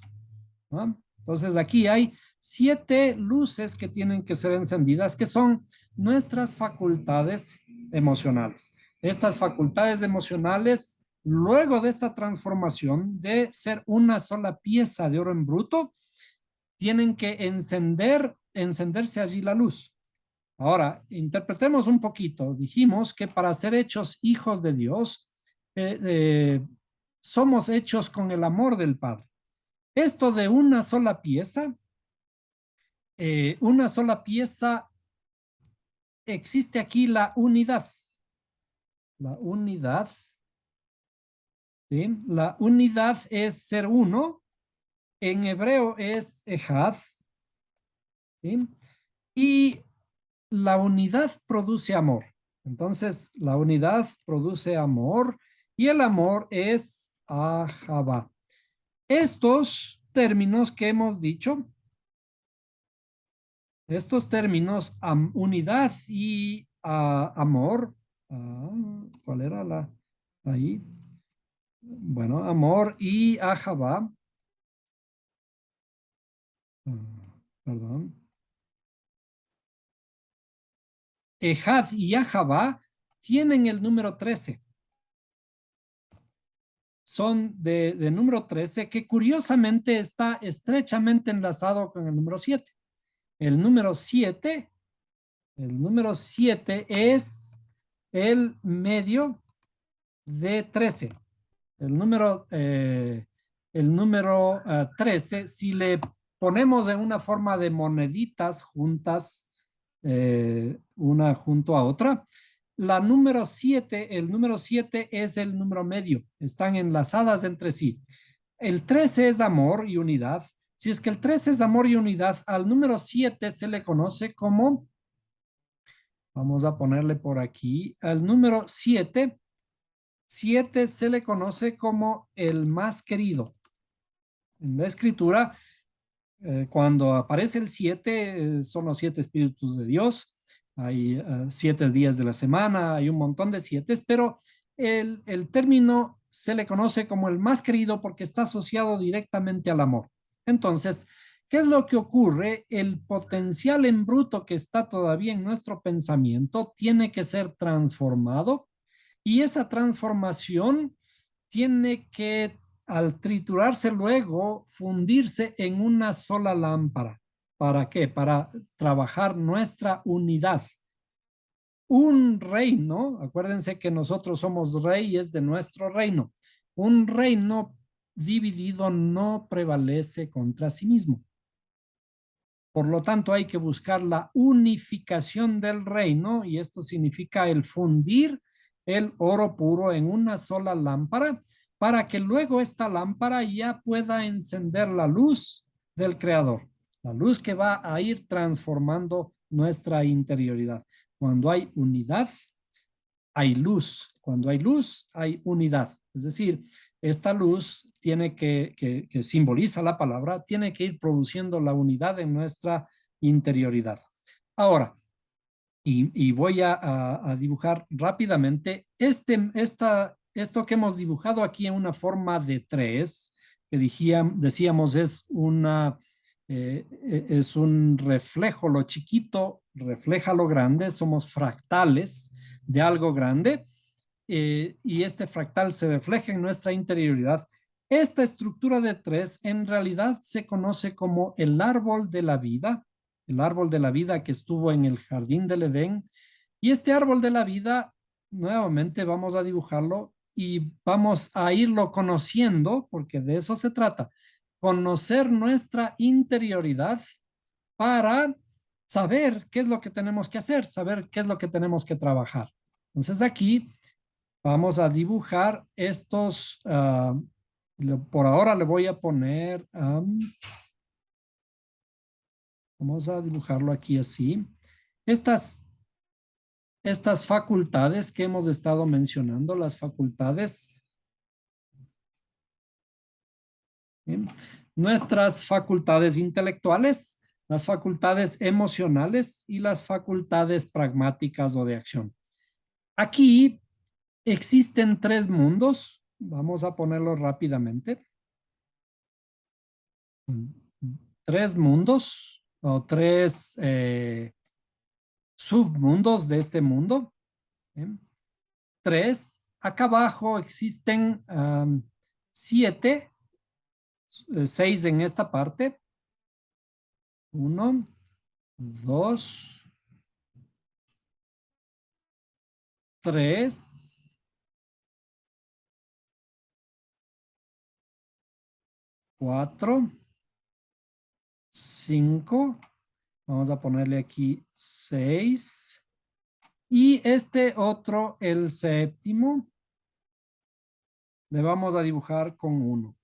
¿no? Entonces aquí hay 7 luces que tienen que ser encendidas, que son nuestras facultades emocionales. Estas facultades emocionales, luego de esta transformación de ser una sola pieza de oro en bruto, tienen que encenderse allí la luz. Ahora, interpretemos un poquito. Dijimos que para ser hechos hijos de Dios, somos hechos con el amor del Padre. Esto de una sola pieza, existe aquí la unidad. La unidad, ¿sí? La unidad es ser uno. En hebreo es ejad, ¿sí? Y la unidad produce amor. Entonces, la unidad produce amor y el amor es ahabá. Estos términos que hemos dicho, estos términos, unidad y amor, ¿cuál era la ahí? Bueno, amor y ahabá, perdón. Ejad y ahabá tienen el número 13. Son de número 13, que curiosamente está estrechamente enlazado con el número 7. El número 7, es el medio de 13. El número 13, si le ponemos en una forma de moneditas juntas, una junto a otra, el número 7 es el número medio, están enlazadas entre sí. El 13 es amor y unidad. Si es que el 13 es amor y unidad, al número 7 se le conoce como, vamos a ponerle por aquí, al número 7 se le conoce como el más querido. En la escritura Cuando aparece el 7, son los 7 espíritus de Dios. Hay 7 días de la semana, hay un montón de 7, pero el término se le conoce como el más querido porque está asociado directamente al amor. Entonces, ¿qué es lo que ocurre? El potencial en bruto que está todavía en nuestro pensamiento tiene que ser transformado y esa transformación tiene que, al triturarse luego, fundirse en una sola lámpara. ¿Para qué? Para trabajar nuestra unidad. Un reino, acuérdense que nosotros somos reyes de nuestro reino. Un reino dividido no prevalece contra sí mismo. Por lo tanto, hay que buscar la unificación del reino y esto significa el fundir el oro puro en una sola lámpara para que luego esta lámpara ya pueda encender la luz del Creador, la luz que va a ir transformando nuestra interioridad. Cuando hay unidad, hay luz. Cuando hay luz, hay unidad. Es decir, esta luz tiene que simboliza la palabra, tiene que ir produciendo la unidad en nuestra interioridad. Ahora, y voy a dibujar rápidamente esto que hemos dibujado aquí en una forma de 3, que decíamos es un reflejo, lo chiquito refleja lo grande, somos fractales de algo grande, y este fractal se refleja en nuestra interioridad. Esta estructura de 3 en realidad se conoce como el árbol de la vida que estuvo en el jardín del Edén. Y este árbol de la vida, nuevamente vamos a dibujarlo y vamos a irlo conociendo, porque de eso se trata, conocer nuestra interioridad para saber qué es lo que tenemos que hacer, saber qué es lo que tenemos que trabajar. Entonces aquí vamos a dibujar estos, por ahora le voy a poner, vamos a dibujarlo aquí así. Estas, estas facultades que hemos estado mencionando, las facultades, ¿bien? Nuestras facultades intelectuales, las facultades emocionales y las facultades pragmáticas o de acción. Aquí existen 3 mundos, vamos a ponerlo rápidamente. 3 mundos o 3 submundos de este mundo. ¿Bien? 3. Acá abajo existen 7, 6 en esta parte. 1, 2, 3, 4, 5. Vamos a ponerle aquí 6. Y este otro, el séptimo, le vamos a dibujar con uno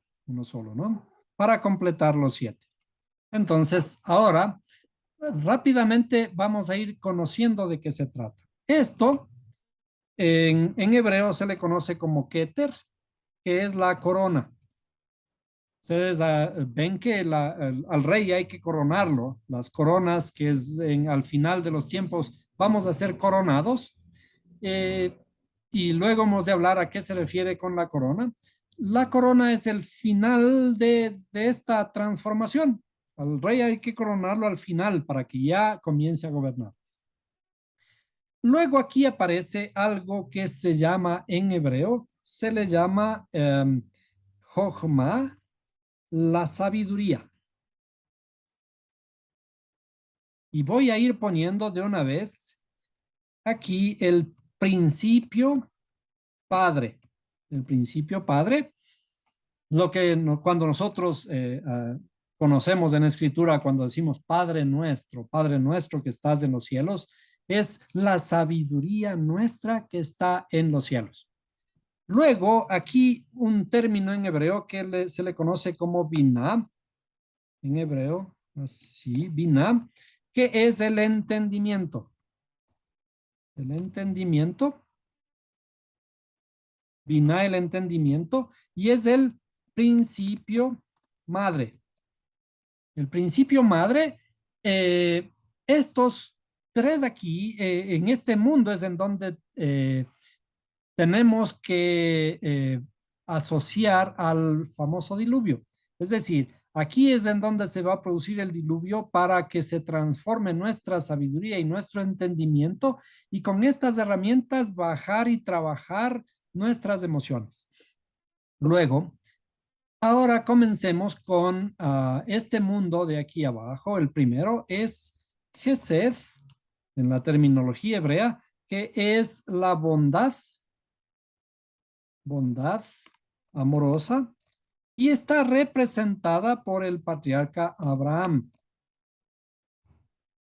solo, ¿no? Para completar los 7. Entonces, ahora, rápidamente vamos a ir conociendo de qué se trata. Esto, en hebreo se le conoce como Keter, que es la corona. Ustedes ven que al rey hay que coronarlo. Las coronas que es al final de los tiempos vamos a ser coronados. Eh, y luego hemos de hablar a qué se refiere con la corona. La corona es el final de esta transformación. Al rey hay que coronarlo al final para que ya comience a gobernar. Luego aquí aparece algo que se llama en hebreo, se le llama Jochma, la sabiduría. Y voy a ir poniendo de una vez aquí el principio padre. El principio padre, lo que cuando nosotros conocemos en escritura, cuando decimos Padre nuestro que estás en los cielos, es la sabiduría nuestra que está en los cielos. Luego, aquí un término en hebreo que se le conoce como binah, en hebreo, así, binah, que es el entendimiento. El entendimiento, binah, el entendimiento, y es el principio madre. El principio madre, eh, estos tres aquí, en este mundo es en donde tenemos que asociar al famoso diluvio. Es decir, aquí es en donde se va a producir el diluvio para que se transforme nuestra sabiduría y nuestro entendimiento y con estas herramientas bajar y trabajar nuestras emociones. Luego, ahora comencemos con este mundo de aquí abajo. El primero es Gesed, en la terminología hebrea, que es la bondad amorosa, y está representada por el patriarca Abraham.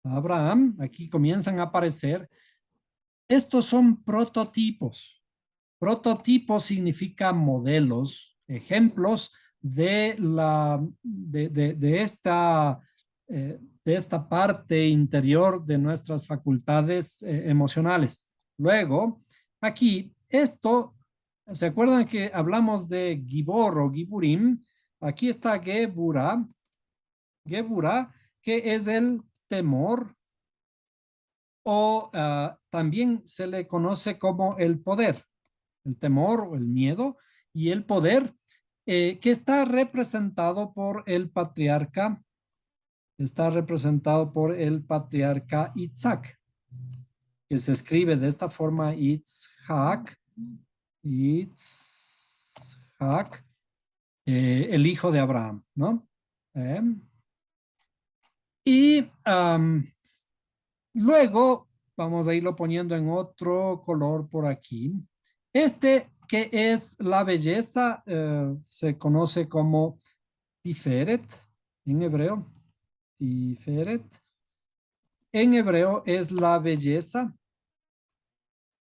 Abraham, aquí comienzan a aparecer, estos son prototipos. Prototipos significa modelos, ejemplos de esta parte interior de nuestras facultades emocionales. Luego, aquí, esto, ¿se acuerdan que hablamos de Gibor o Giburim? Aquí está Gebura, que es el temor o también se le conoce como el poder, el temor o el miedo y el poder, que está representado por el patriarca Isaac, que se escribe de esta forma Itzhak, el hijo de Abraham, ¿no? Y luego vamos a irlo poniendo en otro color por aquí. Este que es la belleza se conoce como Tiferet en hebreo. Tiferet en hebreo es la belleza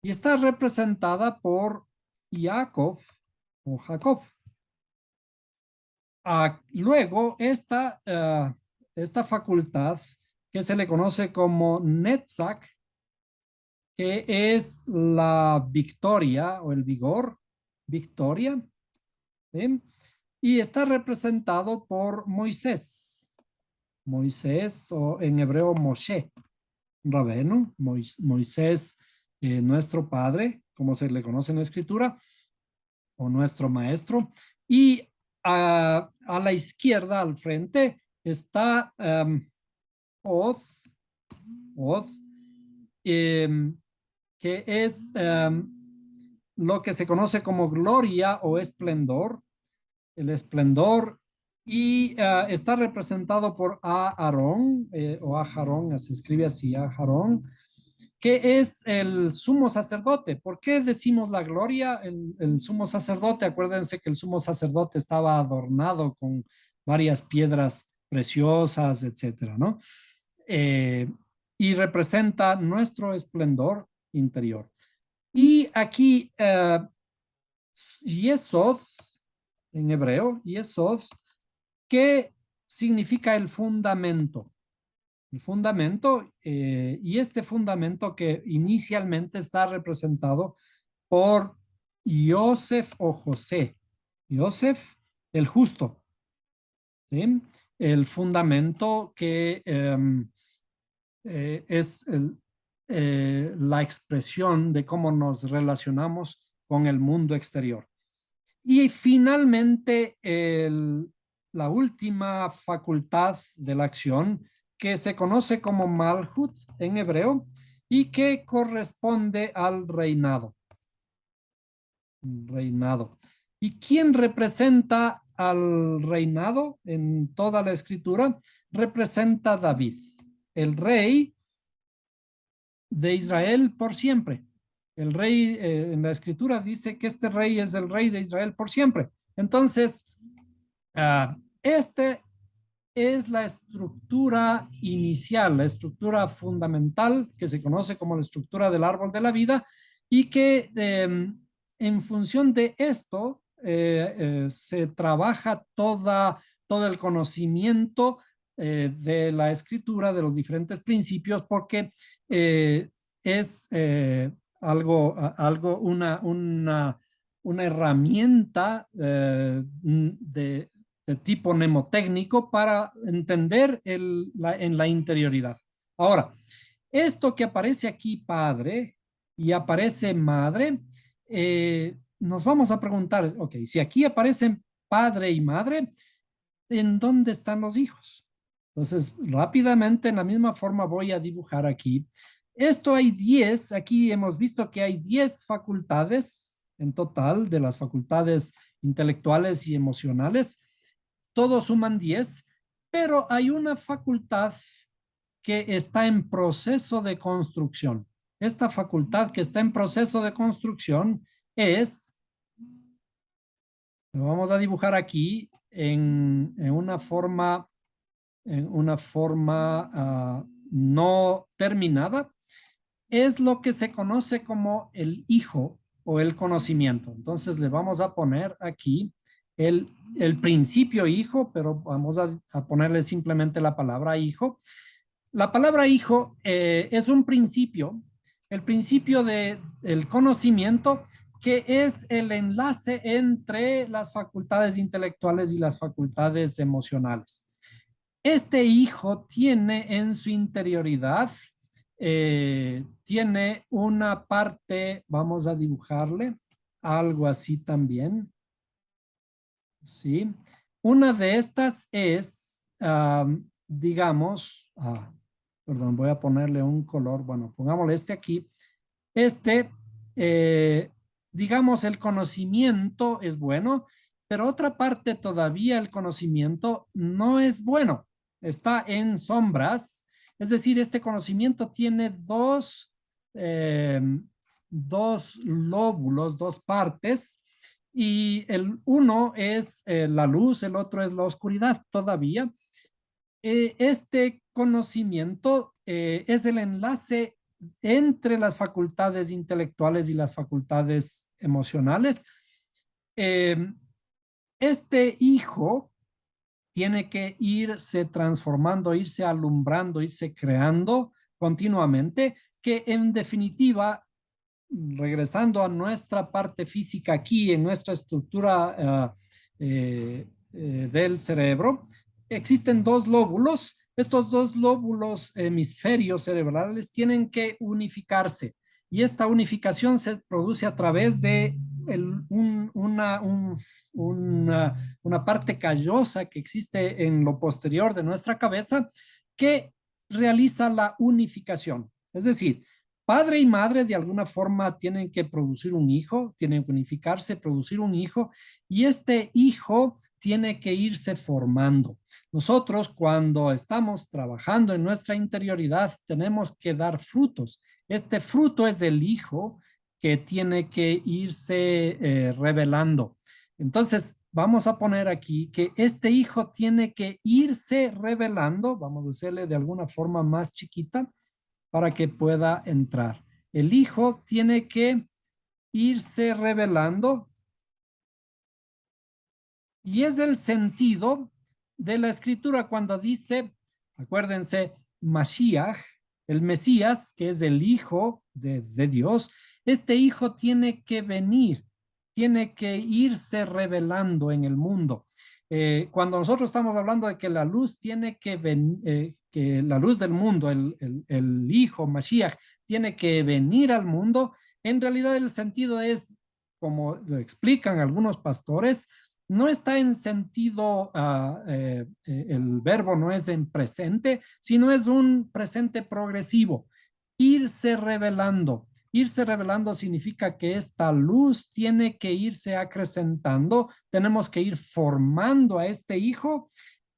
y está representada por Jacob o Jacob. Luego esta facultad que se le conoce como Netzach, que es la victoria o el vigor, victoria, ¿sí? Y está representado por Moisés. Moisés o en hebreo Moshe, Rabenu, Moisés, nuestro padre, como se le conoce en la escritura, o nuestro maestro. Y a la izquierda, al frente, está Oz, Oz, que es lo que se conoce como gloria o esplendor, el esplendor, y está representado por Aarón, o Aharón, se escribe así, Aharón, que es el sumo sacerdote. ¿Por qué decimos la gloria? El sumo sacerdote, acuérdense que el sumo sacerdote estaba adornado con varias piedras preciosas, etcétera, ¿no? Eh, y representa nuestro esplendor interior. Y aquí, Yesod, en hebreo, Yesod, que significa el fundamento. El fundamento, y este fundamento que inicialmente está representado por Yosef o José. Yosef, el justo, ¿sí? El fundamento que es la expresión de cómo nos relacionamos con el mundo exterior. Y finalmente, la última facultad de la acción, que se conoce como Malhut en hebreo y que corresponde al reinado. Reinado. ¿Y quién representa al reinado en toda la escritura? Representa David, el rey de Israel por siempre. El rey en la escritura dice que este rey es el rey de Israel por siempre. Entonces, este es la estructura inicial, la estructura fundamental que se conoce como la estructura del árbol de la vida y que en función de esto se trabaja todo el conocimiento de la escritura, de los diferentes principios, porque es una herramienta de tipo mnemotécnico para entender en la interioridad. Ahora, esto que aparece aquí, padre, y aparece madre, nos vamos a preguntar, ok, si aquí aparecen padre y madre, ¿en dónde están los hijos? Entonces, rápidamente, en la misma forma, voy a dibujar aquí. Esto hay 10, aquí hemos visto que hay 10 facultades en total de las facultades intelectuales y emocionales. Todos suman 10, pero hay una facultad que está en proceso de construcción. Esta facultad que está en proceso de construcción es, lo vamos a dibujar aquí en una forma no terminada, es lo que se conoce como el hijo o el conocimiento. Entonces le vamos a poner aquí el principio hijo, pero vamos a ponerle simplemente la palabra hijo. La palabra hijo es un principio, el principio del conocimiento, que es el enlace entre las facultades intelectuales y las facultades emocionales. Este hijo tiene en su interioridad, tiene una parte, vamos a dibujarle algo así también, ¿sí? Una de estas es, digamos, perdón, voy a ponerle un color, bueno, pongámosle este aquí. Este, eh, digamos, el conocimiento es bueno, pero otra parte todavía el conocimiento no es bueno, está en sombras, es decir, este conocimiento tiene dos lóbulos, dos partes, y el uno es la luz, el otro es la oscuridad todavía. Este conocimiento es el enlace entre las facultades intelectuales y las facultades emocionales. Eh, este hijo tiene que irse transformando, irse alumbrando, irse creando continuamente, que en definitiva, regresando a nuestra parte física aquí, en nuestra estructura del cerebro, existen dos lóbulos. Estos dos lóbulos hemisferios cerebrales tienen que unificarse y esta unificación se produce a través de una parte callosa que existe en lo posterior de nuestra cabeza que realiza la unificación. Es decir, padre y madre de alguna forma tienen que producir un hijo, tienen que unificarse, producir un hijo, y este hijo tiene que irse formando. Nosotros cuando estamos trabajando en nuestra interioridad tenemos que dar frutos. Este fruto es el hijo que tiene que irse revelando. Entonces, vamos a poner aquí que este hijo tiene que irse revelando, vamos a hacerle de alguna forma más chiquita, para que pueda entrar. El hijo tiene que irse revelando y es el sentido de la escritura cuando dice, acuérdense, Mashiach, el Mesías, que es el hijo de Dios, este hijo tiene que venir, tiene que irse revelando en el mundo. Cuando nosotros estamos hablando de que la luz tiene que venir, que la luz del mundo, el hijo Mashiach, tiene que venir al mundo, en realidad el sentido es, como lo explican algunos pastores, no está en sentido, el verbo no es en presente, sino es un presente progresivo. Irse revelando. Irse revelando significa que esta luz tiene que irse acrecentando, tenemos que ir formando a este hijo.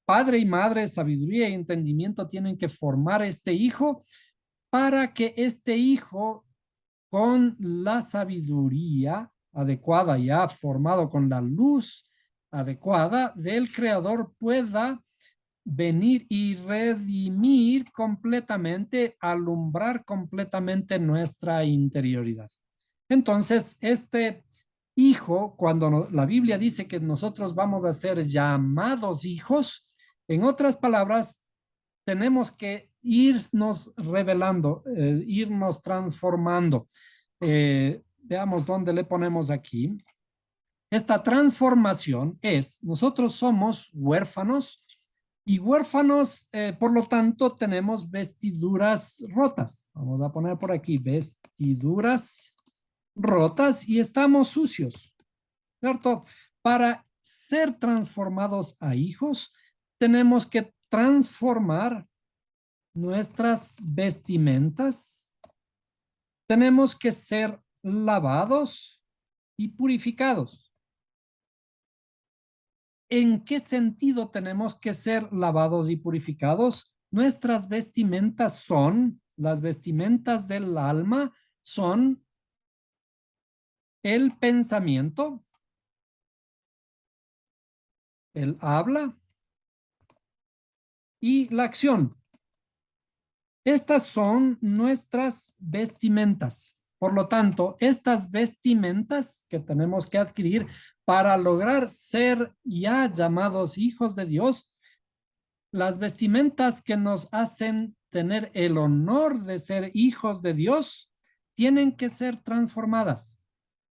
Padre y madre, sabiduría y entendimiento tienen que formar este hijo para que este hijo, con la sabiduría adecuada, ya formado con la luz adecuada del creador, pueda venir y redimir completamente, alumbrar completamente nuestra interioridad. Entonces, este hijo, cuando la Biblia dice que nosotros vamos a ser llamados hijos, en otras palabras, tenemos que irnos revelando, irnos transformando. Veamos dónde le ponemos aquí. Esta transformación es, nosotros somos huérfanos y huérfanos, por lo tanto, tenemos vestiduras rotas. Vamos a poner por aquí vestiduras rotas y estamos sucios, ¿cierto? Para ser transformados a hijos, tenemos que transformar nuestras vestimentas, tenemos que ser lavados y purificados. ¿En qué sentido tenemos que ser lavados y purificados? Nuestras vestimentas son, las vestimentas del alma son el pensamiento, el habla y la acción. Estas son nuestras vestimentas. Por lo tanto, estas vestimentas que tenemos que adquirir para lograr ser ya llamados hijos de Dios, las vestimentas que nos hacen tener el honor de ser hijos de Dios, tienen que ser transformadas.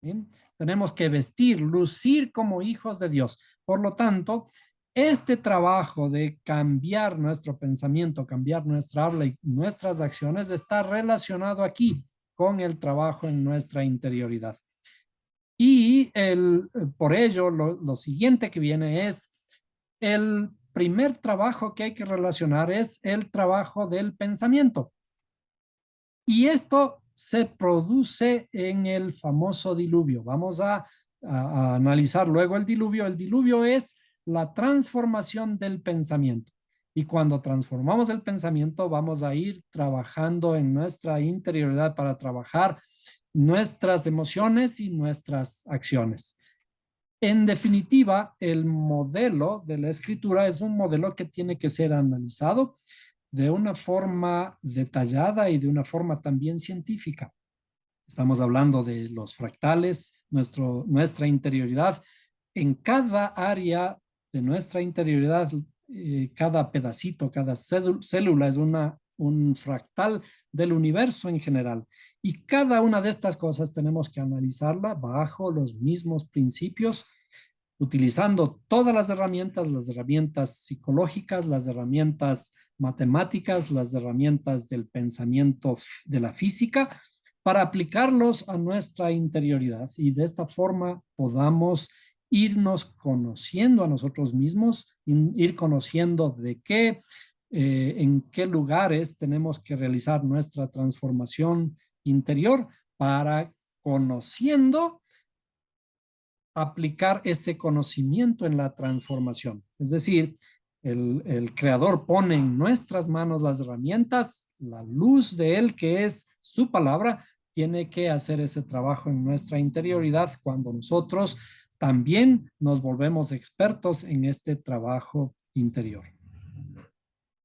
¿Bien? Tenemos que vestir, lucir como hijos de Dios. Por lo tanto, este trabajo de cambiar nuestro pensamiento, cambiar nuestra habla y nuestras acciones está relacionado aquí con el trabajo en nuestra interioridad. Y por ello, lo siguiente que viene es el primer trabajo que hay que relacionar es el trabajo del pensamiento. Y esto se produce en el famoso diluvio. Vamos a analizar luego el diluvio. El diluvio es la transformación del pensamiento. Y cuando transformamos el pensamiento, vamos a ir trabajando en nuestra interioridad para trabajar nuestras emociones y nuestras acciones. En definitiva, el modelo de la escritura es un modelo que tiene que ser analizado de una forma detallada y de una forma también científica. Estamos hablando de los fractales, nuestra interioridad. En cada área de nuestra interioridad, cada pedacito, cada célula es un fractal del universo en general. Y cada una de estas cosas tenemos que analizarla bajo los mismos principios, utilizando todas las herramientas psicológicas, las herramientas matemáticas, las herramientas del pensamiento de la física, para aplicarlos a nuestra interioridad y de esta forma podamos irnos conociendo a nosotros mismos, ir conociendo en qué lugares tenemos que realizar nuestra transformación interior para conociendo aplicar ese conocimiento en la transformación. Es decir, el creador pone en nuestras manos las herramientas, la luz de él, que es su palabra, tiene que hacer ese trabajo en nuestra interioridad cuando nosotros también nos volvemos expertos en este trabajo interior.